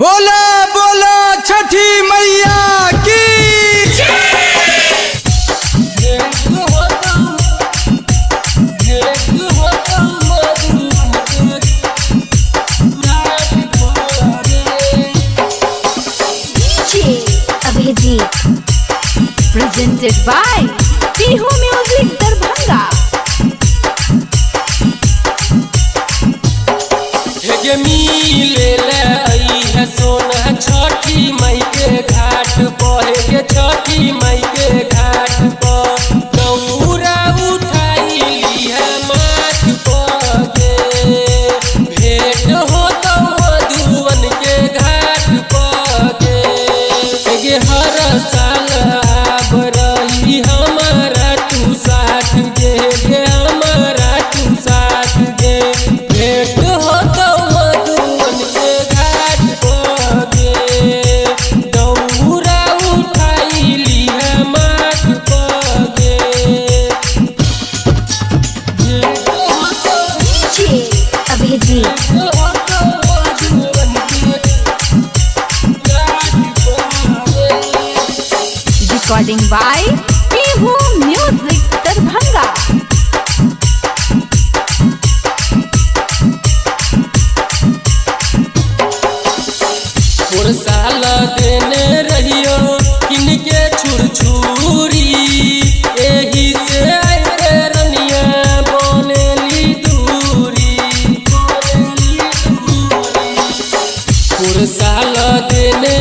बोला बोला छठी मैया की। Abhijit presented by Tihu Music Darbhanga। मिले है सोना छठी मई के घाट पर के छठी मई के घाट पर दौरा उठाई है माथ पर भेंट हो तो मधुवन के घाट पर हर साल आब रही हमारा तू साथ गे हमारा तू साथ गे भेंट हो तो Recording by Tihu Music Darbhanga। साल देने रहियो किनके छुरछुरी एही से आए रनिया बनेली दूरी साल देने